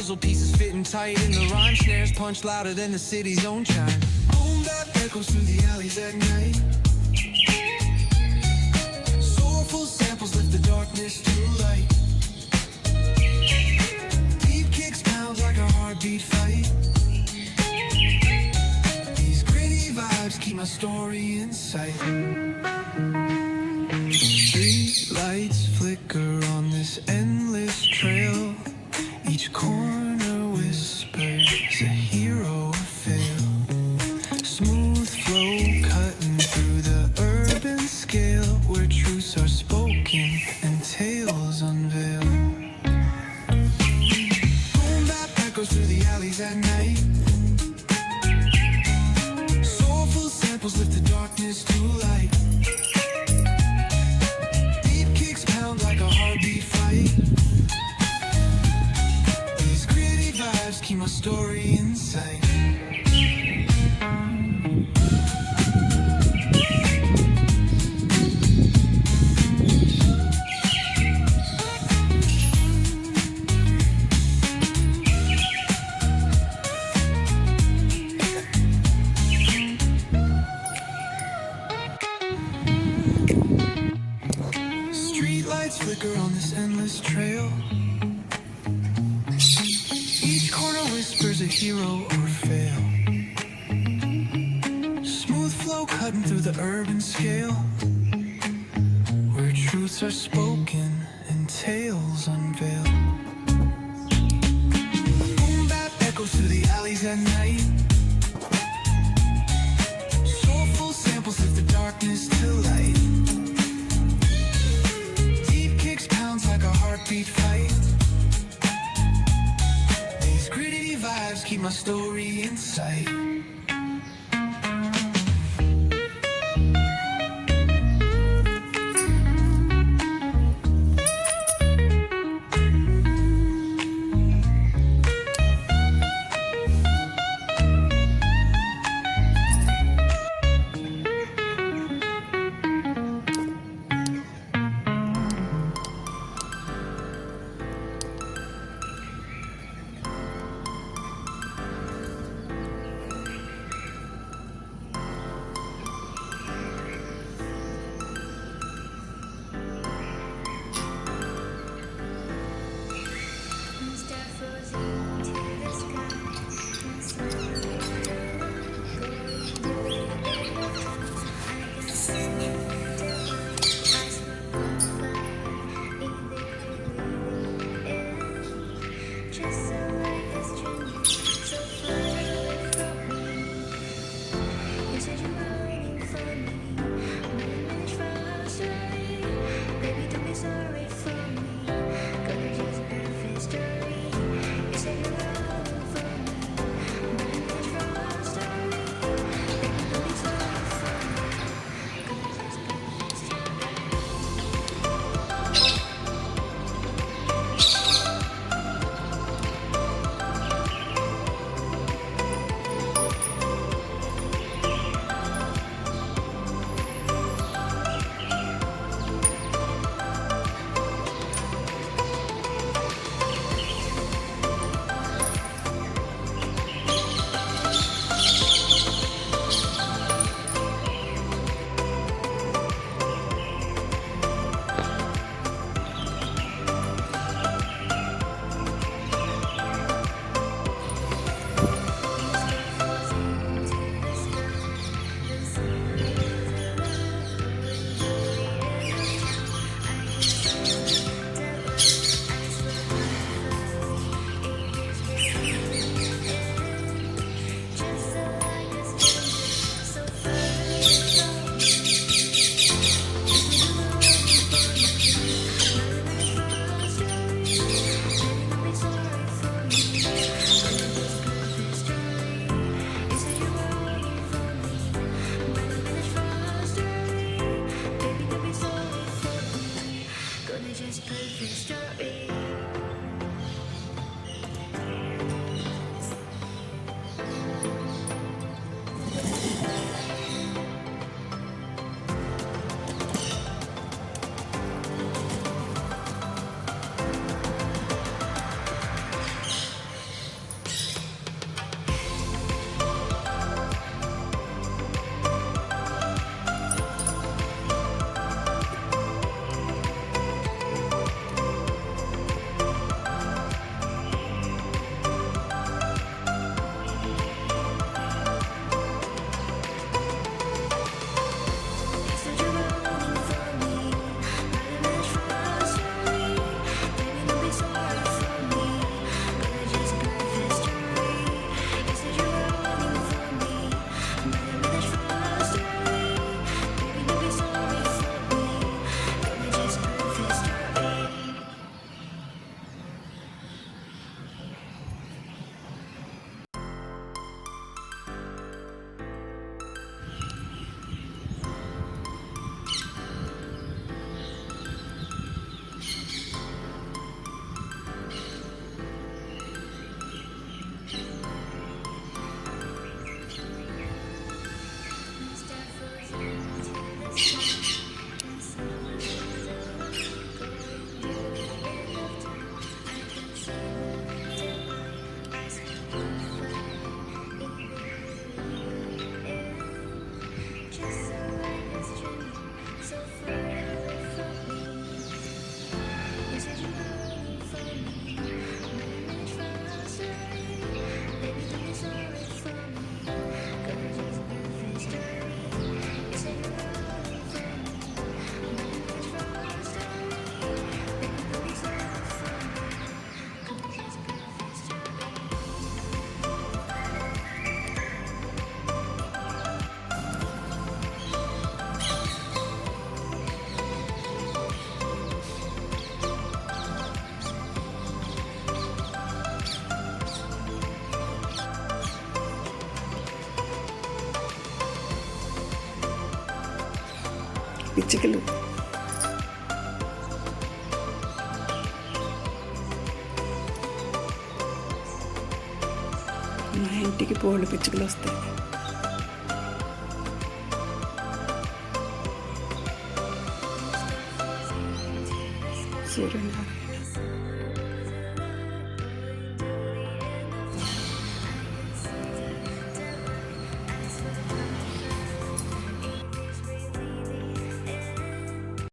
puzzle pieces fitting tight in the rhyme. Snares punch louder than the city's own chime. Boom bap echoes through the alleys at night. Soulful samples lift the darkness to light. Beat kicks pounds like a heartbeat fight. These gritty vibes keep my story in sight. Street lights flicker on this endless trail. Each corner whispers a hero fail. Smooth flow cutting through the urban scale, where truths are spoken and tales unveil. Boom bap echoes through the alleys at night. Soulful samples lift the darkness to light. Beat kicks pound like a heartbeat fight. These gritty vibes keep my story in sight. Streetlights flicker on this endless trail. Each corner whispers a hero or fail. Smooth flow cutting through the urban scale, where truths are spoken and tales unveil. Boom bap echoes through the alleys at night. Soulful samples lift the darkness to light. Deep kicks pounds like a heartbeat fight. These gritty vibes keep my story in sight. పిచ్చుకలు. మా ఇంటికి బోల్డు పిచ్చుకలు వస్తాయి. సూర్యనారాయణ